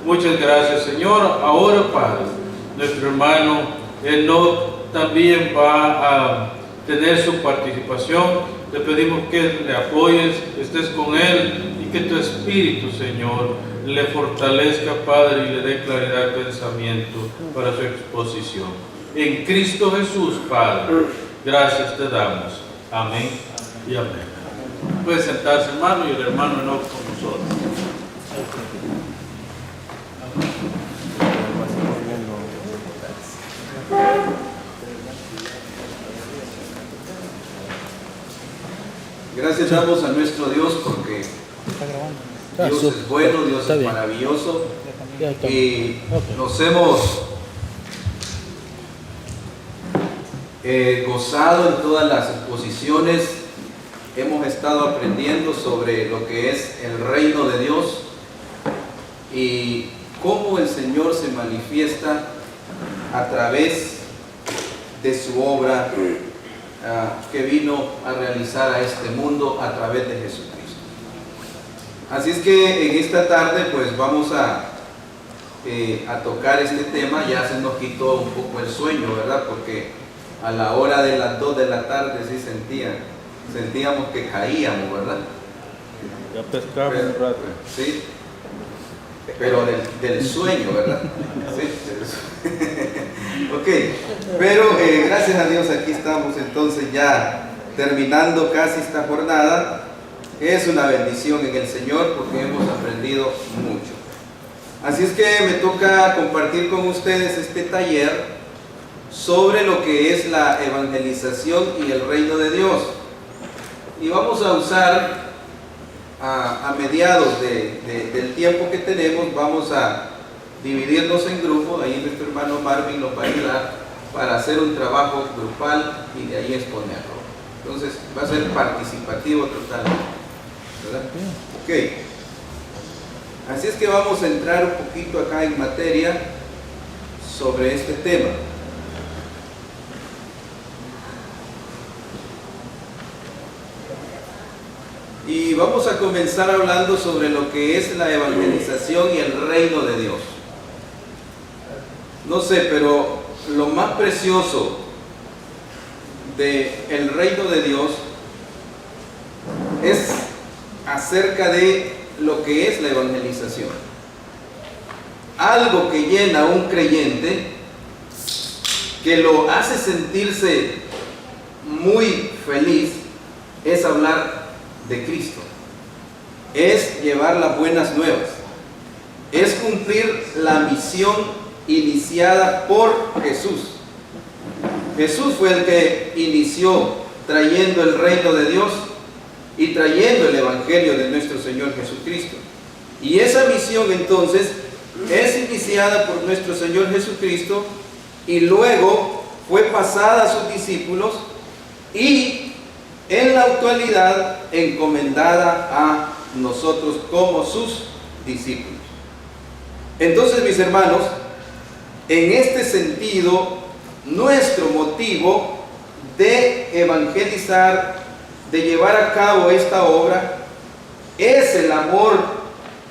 Muchas gracias, Señor. Ahora, Padre, nuestro hermano, él no también va a tener su participación. Te pedimos que le apoyes, estés con él y que tu Espíritu, Señor, le fortalezca, Padre, y le dé claridad de pensamiento para su exposición. En Cristo Jesús, Padre, gracias te damos. Amén y amén. Puede sentarse, hermano, y el hermano no con nosotros. Gracias damos a nuestro Dios porque Dios es bueno, Dios es maravilloso y nos hemos gozado en todas las exposiciones. Hemos estado aprendiendo sobre lo que es el reino de Dios y cómo el Señor se manifiesta a través de su obra que vino a realizar a este mundo a través de Jesucristo. Así es que en esta tarde pues vamos a tocar este tema. Ya se nos quitó un poco el sueño, ¿verdad? Porque a la hora de las 2 de la tarde sí sentíamos que caíamos, ¿verdad? Ya pescamos un rato. Sí, pero del sueño, ¿verdad? Sí. Ok, pero gracias a Dios aquí estamos entonces ya terminando casi esta jornada. Es una bendición en el Señor porque hemos aprendido mucho. Así es que me toca compartir con ustedes este taller sobre lo que es la evangelización y el reino de Dios. Y vamos a usar a mediados del tiempo que tenemos, vamos a dividirnos en grupos. Ahí nuestro hermano Marvin nos va a ayudar para hacer un trabajo grupal y de ahí exponerlo. Entonces va a ser participativo totalmente, ¿verdad? Ok, así es que vamos a entrar un poquito acá en materia sobre este tema. Y vamos a comenzar hablando sobre lo que es la evangelización y el reino de Dios. No sé, pero lo más precioso del reino de Dios es acerca de lo que es la evangelización. Algo que llena a un creyente, que lo hace sentirse muy feliz, es hablar de Cristo, es llevar las buenas nuevas, es cumplir la misión iniciada por Jesús. Jesús fue el que inició trayendo el reino de Dios y trayendo el evangelio de nuestro Señor Jesucristo. Y esa misión entonces es iniciada por nuestro Señor Jesucristo y luego fue pasada a sus discípulos y en la actualidad encomendada a nosotros como sus discípulos. Entonces, mis hermanos, en este sentido, nuestro motivo de evangelizar, de llevar a cabo esta obra, es el amor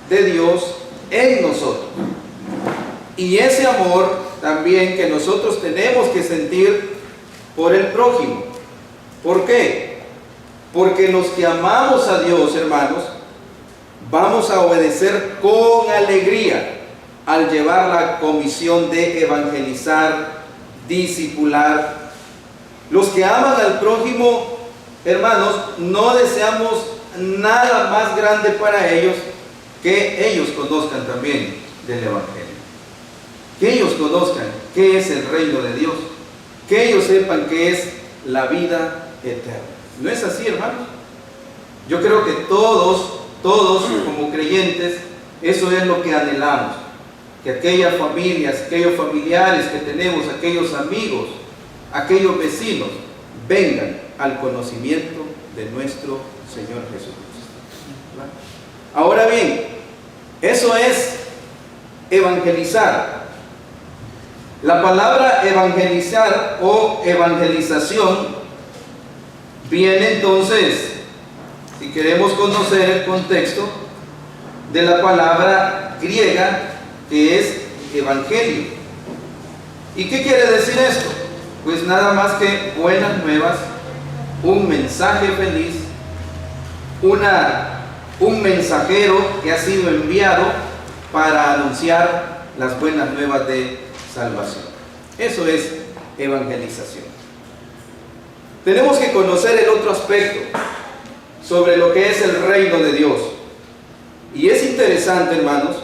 de Dios en nosotros. Y ese amor también que nosotros tenemos que sentir por el prójimo. ¿Por qué? Porque los que amamos a Dios, hermanos, vamos a obedecer con alegría al llevar la comisión de evangelizar, discipular. Los que aman al prójimo, hermanos, no deseamos nada más grande para ellos que ellos conozcan también del evangelio, que ellos conozcan qué es el reino de Dios, que ellos sepan qué es la vida eterna. ¿No es así, hermanos? Yo creo que todos como creyentes, eso es lo que anhelamos, que aquellas familias, aquellos familiares que tenemos, aquellos amigos, aquellos vecinos, vengan al conocimiento de nuestro Señor Jesucristo. ¿Verdad? Ahora bien, eso es evangelizar. La palabra evangelizar o evangelización viene entonces, si queremos conocer el contexto, de la palabra griega que es evangelio. ¿Y qué quiere decir esto? Pues nada más que buenas nuevas, un mensaje feliz, un mensajero que ha sido enviado para anunciar las buenas nuevas de salvación. Eso es evangelización. Tenemos que conocer el otro aspecto sobre lo que es el reino de Dios. Y es interesante, hermanos,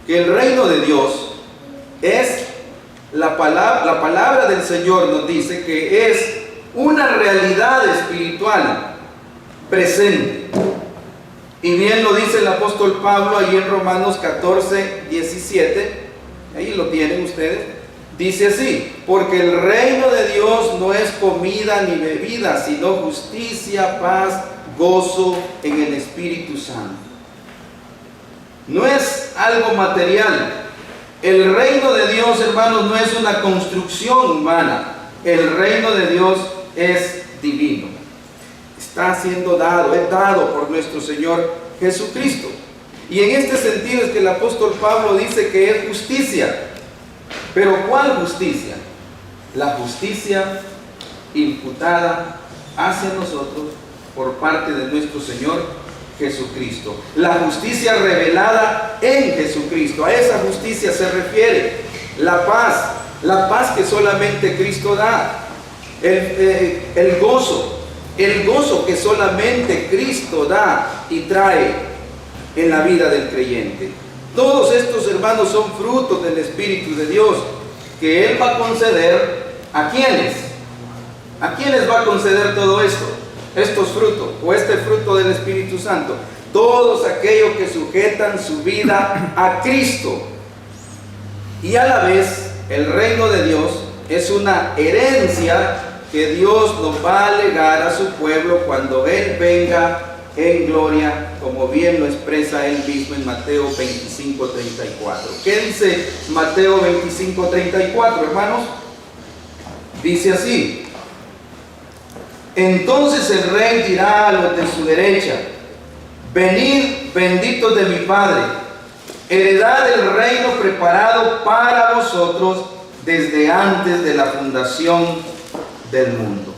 que el reino de Dios es la palabra del Señor nos dice que es una realidad espiritual presente. Y bien lo dice el apóstol Pablo ahí en Romanos 14, 17, ahí lo tienen ustedes, dice así: porque el reino de Dios no es comida ni bebida, sino justicia, paz, gozo en el Espíritu Santo. No es algo material. El reino de Dios, hermanos, no es una construcción humana. El reino de Dios es divino. Está siendo dado, es dado por nuestro Señor Jesucristo. Y en este sentido es que el apóstol Pablo dice que es justicia. Pero ¿cuál justicia? La justicia imputada hacia nosotros por parte de nuestro Señor Jesucristo. La justicia revelada en Jesucristo. A esa justicia se refiere la paz que solamente Cristo da. El gozo que solamente Cristo da y trae en la vida del creyente. Todos estos, hermanos, son frutos del Espíritu de Dios que Él va a conceder. ¿A quiénes? ¿A quiénes va a conceder todo esto? Estos frutos, o este fruto del Espíritu Santo. Todos aquellos que sujetan su vida a Cristo. Y a la vez, el reino de Dios es una herencia que Dios nos va a legar a su pueblo cuando Él venga en gloria, como bien lo expresa Él mismo en Mateo 25:34. ¿Qué dice Mateo 25:34, hermanos? Dice así: entonces el rey dirá a los de su derecha: venid, benditos de mi Padre, heredad del reino preparado para vosotros desde antes de la fundación del mundo.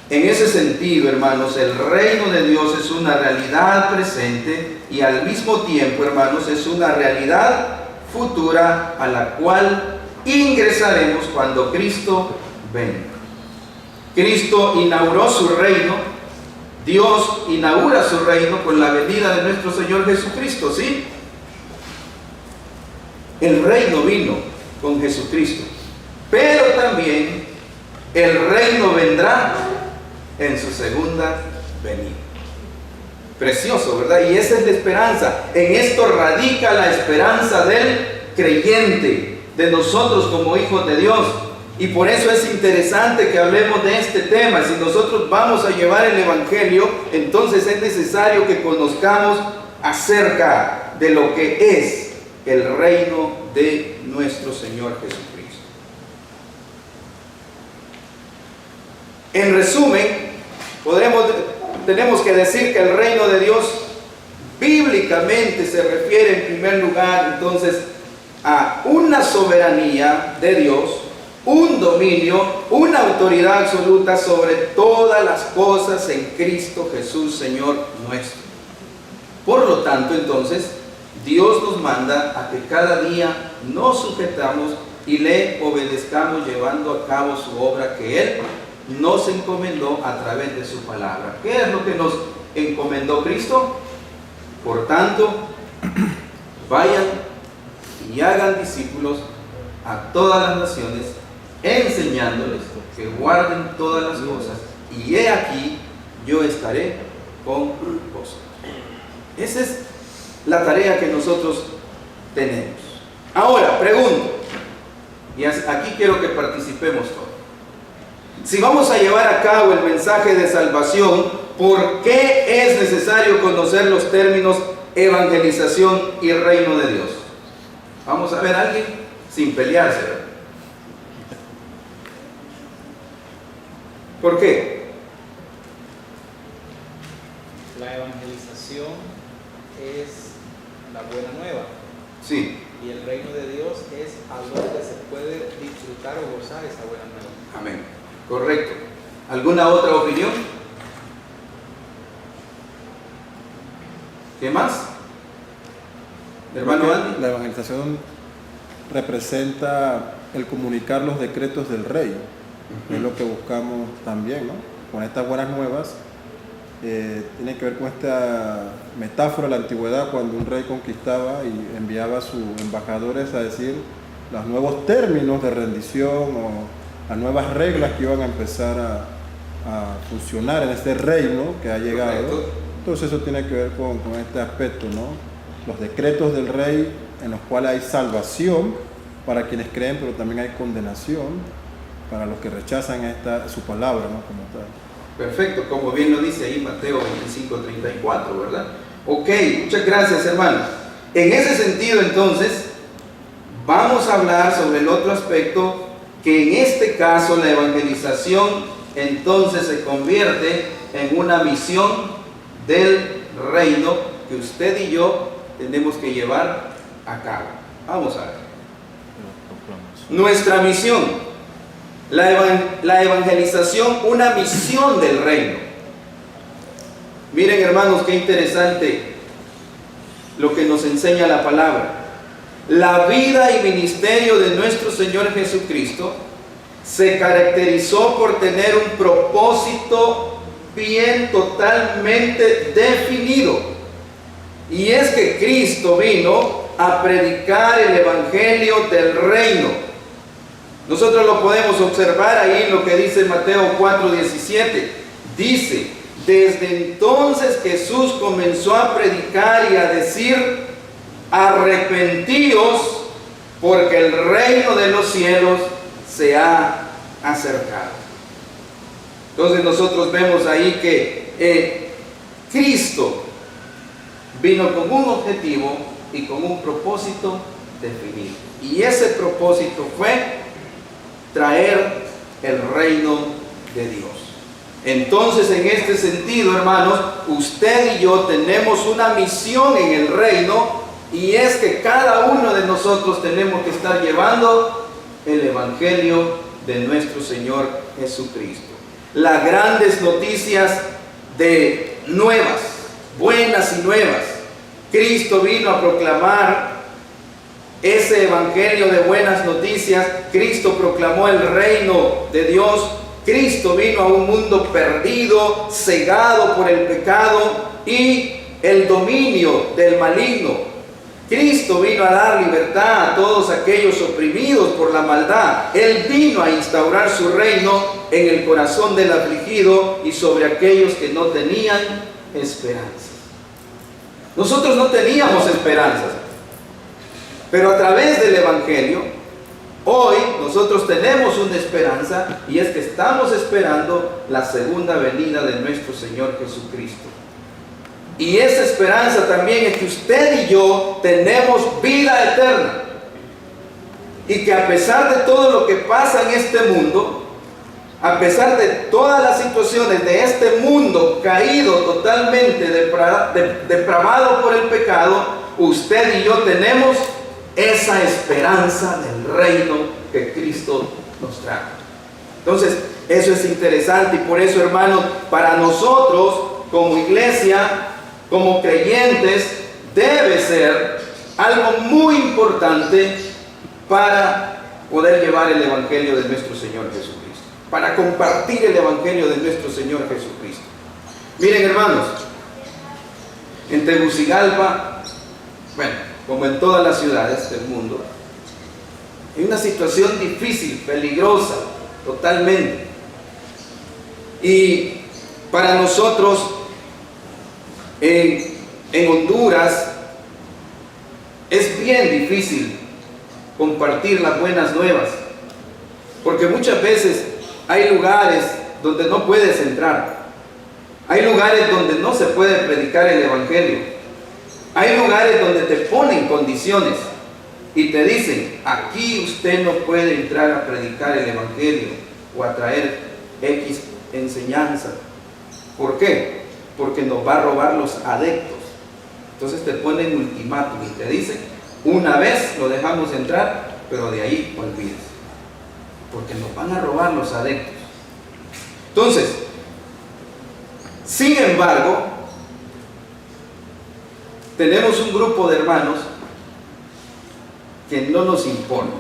En ese sentido, hermanos, el reino de Dios es una realidad presente y al mismo tiempo, hermanos, es una realidad futura a la cual ingresaremos cuando Cristo venga. Cristo inauguró su reino, Dios inaugura su reino con la venida de nuestro Señor Jesucristo, ¿sí? El reino vino con Jesucristo, pero también el reino vendrá en su segunda venida. Precioso, ¿verdad? Y esa es la esperanza. En esto radica la esperanza del creyente, de nosotros como hijos de Dios. Y por eso es interesante que hablemos de este tema. Si nosotros vamos a llevar el Evangelio, entonces es necesario que conozcamos acerca de lo que es el reino de nuestro Señor Jesucristo. En resumen, tenemos que decir que el reino de Dios bíblicamente se refiere en primer lugar entonces a una soberanía de Dios, un dominio, una autoridad absoluta sobre todas las cosas en Cristo Jesús, Señor nuestro. Por lo tanto, entonces, Dios nos manda a que cada día nos sujetamos y le obedezcamos llevando a cabo su obra que Él nos encomendó a través de su palabra. ¿Qué es lo que nos encomendó Cristo? Por tanto, vayan y hagan discípulos a todas las naciones, enseñándoles que guarden todas las cosas, y he aquí, yo estaré con vosotros. Esa es la tarea que nosotros tenemos. Ahora, pregunto, y aquí quiero que participemos todos. Si vamos a llevar a cabo el mensaje de salvación, ¿por qué es necesario conocer los términos evangelización y reino de Dios? Vamos a ver a alguien sin pelearse, ¿verdad? ¿Por qué? La evangelización es la buena nueva. Sí. y el reino de Dios es a donde se puede disfrutar o gozar esa buena nueva. Amén. Correcto. ¿Alguna otra opinión? ¿Qué más? Hermano Andy. La evangelización representa el comunicar los decretos del rey. Es lo que buscamos también, ¿no? Con estas buenas nuevas. Tiene que ver con esta metáfora de la antigüedad, cuando un rey conquistaba y enviaba a sus embajadores a decir los nuevos términos de rendición o las nuevas reglas que iban a empezar a funcionar en este reino que ha llegado. Correcto. Entonces eso tiene que ver con este aspecto, ¿no? Los decretos del rey, en los cuales hay salvación para quienes creen, pero también hay condenación para los que rechazan su palabra, ¿no? Como tal. Perfecto, como bien lo dice ahí Mateo 25:34, ¿verdad? Ok, muchas gracias, hermano. En ese sentido, entonces, vamos a hablar sobre el otro aspecto, que en este caso la evangelización entonces se convierte en una misión del reino que usted y yo tenemos que llevar a cabo. Vamos a ver. Nuestra misión. La evangelización, una misión del reino. Miren, hermanos, qué interesante lo que nos enseña la palabra. La vida y ministerio de nuestro Señor Jesucristo se caracterizó por tener un propósito bien totalmente definido. Y es que Cristo vino a predicar el evangelio del reino. Nosotros lo podemos observar ahí en lo que dice Mateo 4:17. Dice: desde entonces Jesús comenzó a predicar y a decir: arrepentíos, porque el reino de los cielos se ha acercado. Entonces nosotros vemos ahí que Cristo vino con un objetivo y con un propósito definido. Y ese propósito fue traer el reino de Dios. Entonces, en este sentido, hermanos, usted y yo tenemos una misión en el reino, y es que cada uno de nosotros tenemos que estar llevando el evangelio de nuestro Señor Jesucristo. Las grandes noticias de nuevas, buenas y nuevas. Cristo vino a proclamar ese evangelio de buenas noticias. Cristo proclamó el reino de Dios. Cristo vino a un mundo perdido, cegado por el pecado y el dominio del maligno. Cristo vino a dar libertad a todos aquellos oprimidos por la maldad. Él vino a instaurar su reino en el corazón del afligido y sobre aquellos que no tenían esperanza. Nosotros no teníamos esperanzas, pero a través del evangelio, hoy nosotros tenemos una esperanza, y es que estamos esperando la segunda venida de nuestro Señor Jesucristo. Y esa esperanza también es que usted y yo tenemos vida eterna, y que a pesar de todo lo que pasa en este mundo, a pesar de todas las situaciones de este mundo caído, totalmente depravado por el pecado, usted y yo tenemos esa esperanza del reino que Cristo nos trae. Entonces, eso es interesante, y por eso, hermanos, para nosotros como iglesia, como creyentes, debe ser algo muy importante para poder llevar el evangelio de nuestro Señor Jesucristo, para compartir el evangelio de nuestro Señor Jesucristo. Miren, hermanos, en Tegucigalpa, bueno, como en todas las ciudades del mundo, hay una situación difícil, peligrosa, totalmente. Y para nosotros en Honduras es bien difícil compartir las buenas nuevas, porque muchas veces hay lugares donde no puedes entrar, hay lugares donde no se puede predicar el evangelio, hay lugares donde te ponen condiciones y te dicen: aquí usted no puede entrar a predicar el evangelio o a traer X enseñanza. ¿Por qué? Porque nos va a robar los adeptos. Entonces te ponen ultimátum y te dicen: Una vez lo dejamos entrar, pero de ahí olvídese, porque nos van a robar los adeptos. Entonces, sin embargo, tenemos un grupo de hermanos que no nos importa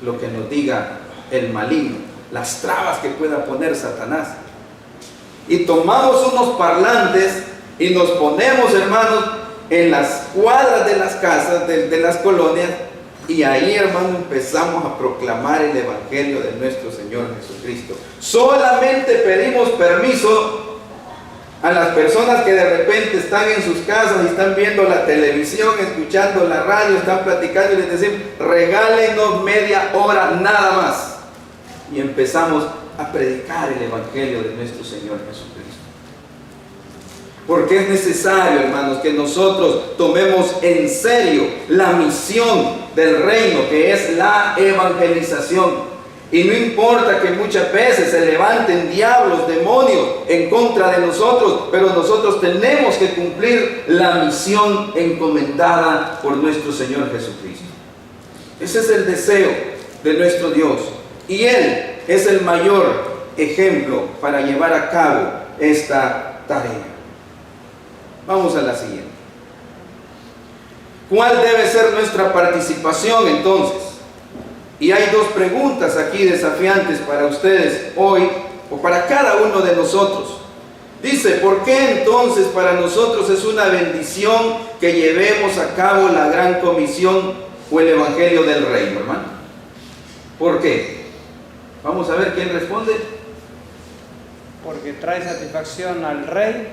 lo que nos diga el maligno, las trabas que pueda poner Satanás. Y tomamos unos parlantes y nos ponemos, hermanos, en las cuadras de las casas, de las colonias, y ahí, hermano, empezamos a proclamar el Evangelio de nuestro Señor Jesucristo. Solamente pedimos permiso a las personas que de repente están en sus casas y están viendo la televisión, escuchando la radio, están platicando, y les decimos: regálenos media hora nada más. Y empezamos a predicar el Evangelio de nuestro Señor Jesucristo. Porque es necesario, hermanos, que nosotros tomemos en serio la misión del reino, que es la evangelización. Y no importa que muchas veces se levanten diablos, demonios en contra de nosotros, pero nosotros tenemos que cumplir la misión encomendada por nuestro Señor Jesucristo. Ese es el deseo de nuestro Dios. Y Él es el mayor ejemplo para llevar a cabo esta tarea. Vamos a la siguiente. ¿Cuál debe ser nuestra participación entonces? Y hay dos preguntas aquí desafiantes para ustedes hoy, o para cada uno de nosotros. Dice: ¿por qué entonces para nosotros es una bendición que llevemos a cabo la gran comisión o el evangelio del reino, hermano? ¿Por qué? Vamos a ver quién responde. Porque trae satisfacción al rey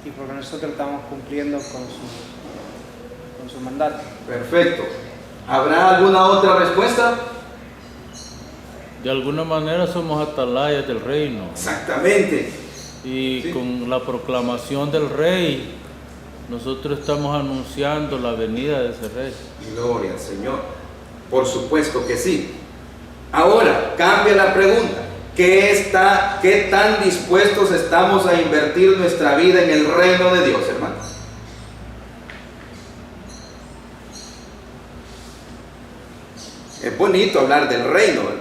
y porque nosotros estamos cumpliendo con su mandato. Perfecto. ¿Habrá alguna otra respuesta? De alguna manera somos atalayas del reino. Exactamente. Y Sí. con la proclamación del rey, nosotros estamos anunciando la venida de ese rey. Gloria al Señor. Por supuesto que sí. Ahora, cambia la pregunta. ¿Qué tan dispuestos estamos a invertir nuestra vida en el reino de Dios, hermanos? Es bonito hablar del reino, ¿verdad?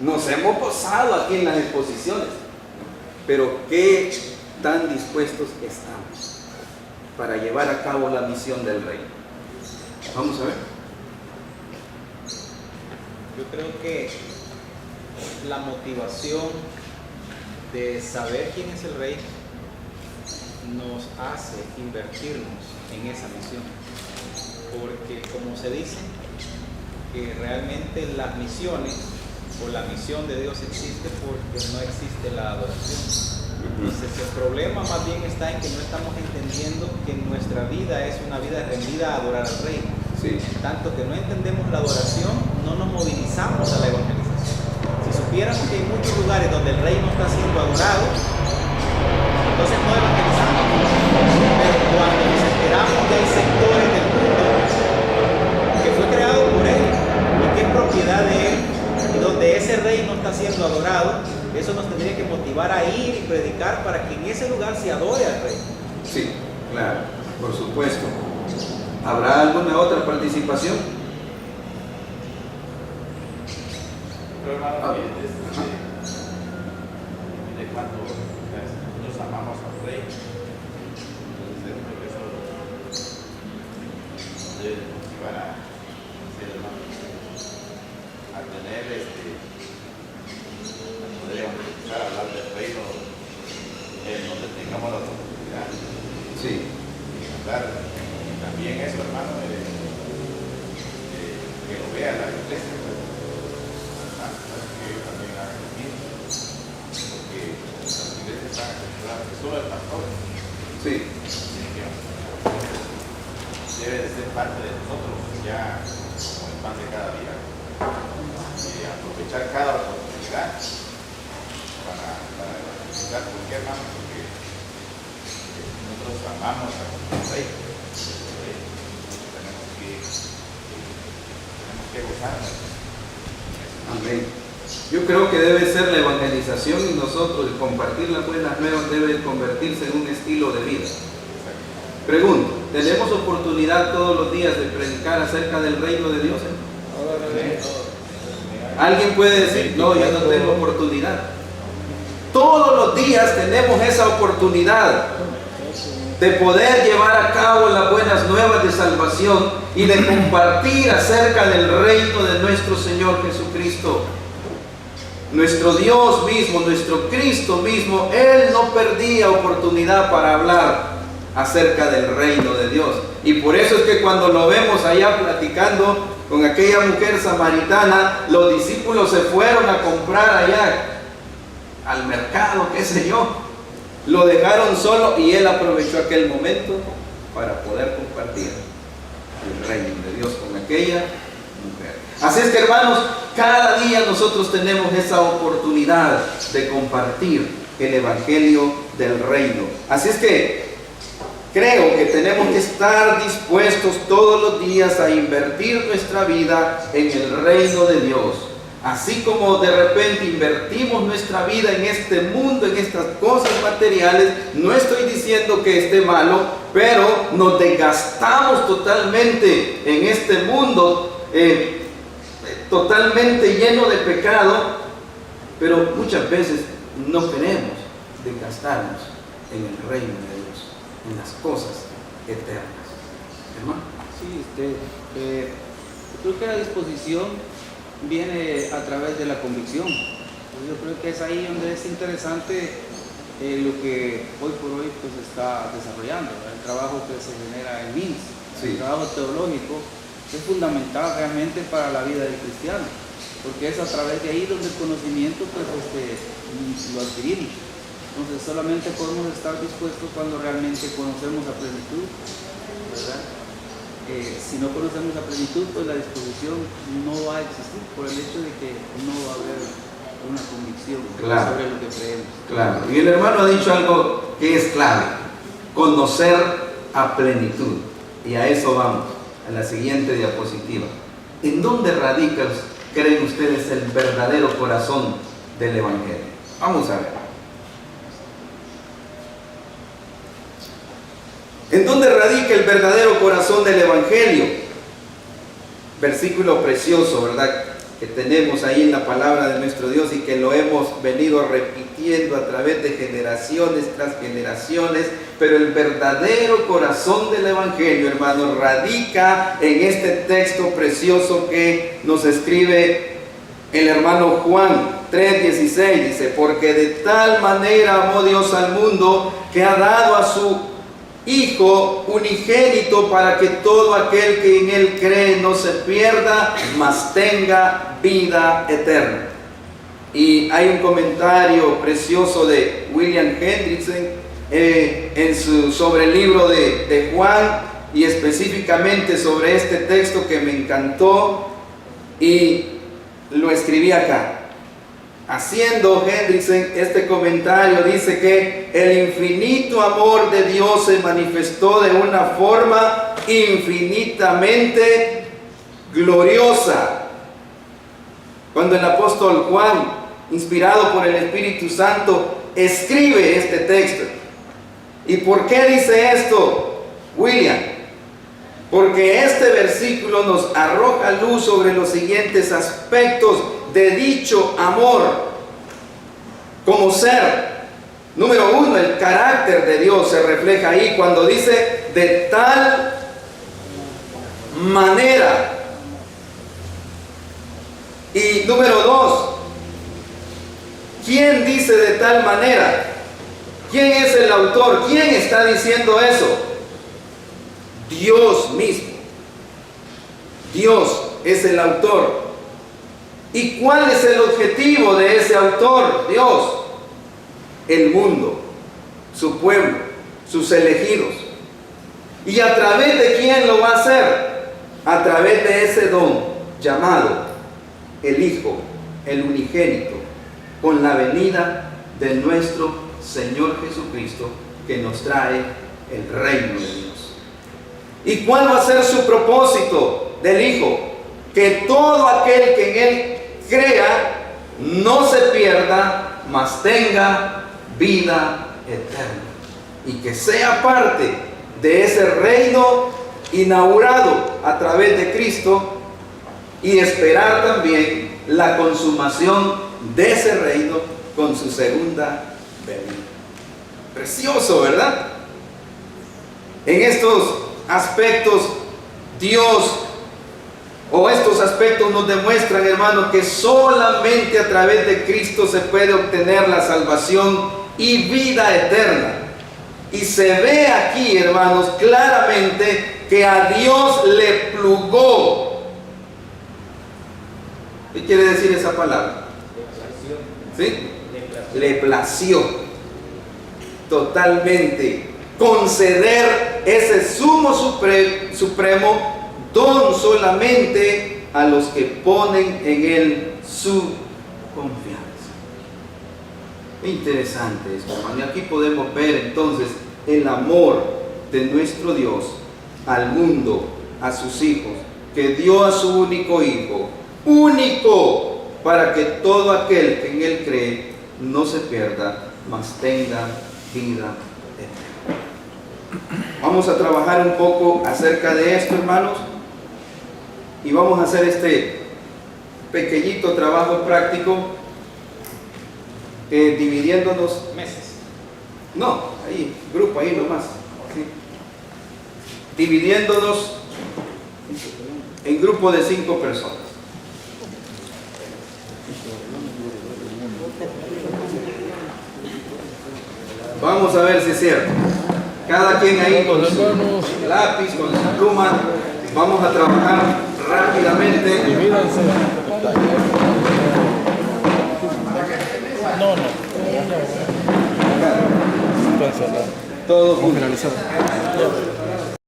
Nos hemos gozado aquí en las exposiciones, pero ¿qué tan dispuestos estamos para llevar a cabo la misión del reino? Vamos a ver. Yo creo que la motivación de saber quién es el rey nos hace invertirnos en esa misión, porque como se dice, que realmente las misiones o la misión de Dios existe porque no existe la adoración. Entonces el problema más bien está en que no estamos entendiendo que nuestra vida es una vida rendida a adorar al rey. Sí. Tanto que no entendemos la adoración, no nos movilizamos a la evangelización. Si supiéramos que hay muchos lugares donde el rey no está siendo adorado, entonces no evangelizamos. Pero cuando nos enteramos que hay sectores del mundo que fue creado por él y que es propiedad de él, y donde ese rey no está siendo adorado, eso nos tendría que motivar a ir y predicar para que en ese lugar se adore al rey. Sí, claro, por supuesto. ¿Habrá alguna otra participación? Pero hermano, Ah. de cuando nosotros amamos al rey, entonces creo que eso debe motivar a ser hermano, a tener a poder evangelizar, hablar del reino, en donde tengamos la oportunidad Sí. de hablar. Y también eso, hermano, que lo vea la iglesia, pues, que ellos también hagan lo mismo, porque las iglesias están acostumbradas que solo el pastor, Sí. así que debe de ser parte de nosotros ya como el pan de cada día, y aprovechar cada oportunidad para evangelizar. ¿Por qué, hermano? Porque nosotros amamos a nuestro rey. Tenemos que gozarnos. Amén. Yo creo que debe ser la evangelización y nosotros el compartir las buenas nuevas debe convertirse en un estilo de vida. Pregunto, tenemos oportunidad todos los días de predicar acerca del reino de Dios. Alguien puede decir, no, yo no tengo oportunidad. Todos los días tenemos esa oportunidad de poder llevar a cabo las buenas nuevas de salvación y de compartir acerca del reino de nuestro Señor Jesucristo. Nuestro Dios mismo, nuestro Cristo mismo, Él no perdía oportunidad para hablar acerca del reino de Dios. Y por eso es que cuando lo vemos allá platicando con aquella mujer samaritana, los discípulos se fueron a comprar allá al mercado, qué sé yo. Lo dejaron solo y Él aprovechó aquel momento para poder compartir el reino de Dios con aquella mujer. Así es que, hermanos, cada día nosotros tenemos esa oportunidad de compartir el evangelio del reino. Así es que creo que tenemos que estar dispuestos todos los días a invertir nuestra vida en el reino de Dios. Así como de repente invertimos nuestra vida en este mundo, en estas cosas materiales, no estoy diciendo que esté malo, pero nos desgastamos totalmente en este mundo, totalmente lleno de pecado, pero muchas veces no queremos desgastarnos en el reino de Dios, en las cosas eternas. Hermano. Sí, creo que la disposición viene a través de la convicción. Yo creo que es ahí donde es interesante lo que hoy por hoy pues está desarrollando, el trabajo que se genera en MINS, Sí. el trabajo teológico es fundamental realmente para la vida del cristiano, porque es a través de ahí donde el conocimiento pues lo adquirimos. Entonces solamente podemos estar dispuestos cuando realmente conocemos a plenitud, ¿verdad? Si no conocemos a plenitud, pues la disposición no va a existir por el hecho de que no va a haber una convicción sobre lo que creemos. Claro, y el hermano ha dicho algo que es clave: conocer a plenitud. Y a eso vamos, a la siguiente diapositiva. ¿En dónde radica, creen ustedes, el verdadero corazón del evangelio? Vamos a ver. ¿En dónde radica el verdadero corazón del evangelio? Versículo precioso, ¿verdad?, que tenemos ahí en la palabra de nuestro Dios y que lo hemos venido repitiendo a través de generaciones tras generaciones. Pero el verdadero corazón del evangelio, hermanos, radica en este texto precioso que nos escribe el hermano Juan 3:16. Dice: porque de tal manera amó Dios al mundo que ha dado a su Hijo unigénito, para que todo aquel que en Él cree no se pierda, mas tenga vida eterna. Y hay un comentario precioso de William Hendrickson sobre el libro de Juan, y específicamente sobre este texto que me encantó, y lo escribí acá. Haciendo Hendrickson este comentario, dice que el infinito amor de Dios se manifestó de una forma infinitamente gloriosa cuando el apóstol Juan, inspirado por el Espíritu Santo, escribe este texto. ¿Y por qué dice esto, William? Porque este versículo nos arroja luz sobre los siguientes aspectos de dicho amor como ser. Número uno, el carácter de Dios se refleja ahí cuando dice de tal manera. Y número dos, ¿quién dice de tal manera? ¿Quién es el autor? ¿Quién está diciendo eso? Dios mismo. Dios es el autor. ¿Y cuál es el objetivo de ese autor? Dios. El mundo, su pueblo, sus elegidos. ¿Y a través de quién lo va a hacer? A través de ese don llamado el Hijo, el unigénito, con la venida de nuestro Señor Jesucristo, que nos trae el reino de Dios. ¿Y cuál va a ser su propósito del Hijo? Que todo aquel que en Él crea no se pierda, mas tenga vida eterna, y que sea parte de ese reino inaugurado a través de Cristo y esperar también la consumación de ese reino con su segunda venida. Precioso, ¿verdad? En estos aspectos, estos aspectos nos demuestran, hermanos, que solamente a través de Cristo se puede obtener la salvación y vida eterna. Y se ve aquí, hermanos, claramente que a Dios le plugó. ¿Qué quiere decir esa palabra? ¿Sí? Le plació totalmente conceder ese sumo supremo don solamente a los que ponen en él su confianza. Interesante esto, hermano. Y aquí podemos ver entonces el amor de nuestro Dios al mundo, a sus hijos, que dio a su único hijo, único, para que todo aquel que en él cree no se pierda, mas tenga vida eterna. Vamos a trabajar un poco acerca de esto, hermanos, y vamos a hacer este pequeñito trabajo práctico, dividiéndonos. Meses. No, ahí, grupo, ahí nomás. ¿Sí? Dividiéndonos en grupo de 5 personas. Vamos a ver si es cierto. Cada quien ahí con su lápiz, con su pluma. Vamos a trabajar rápidamente. No. Todos Finalizado.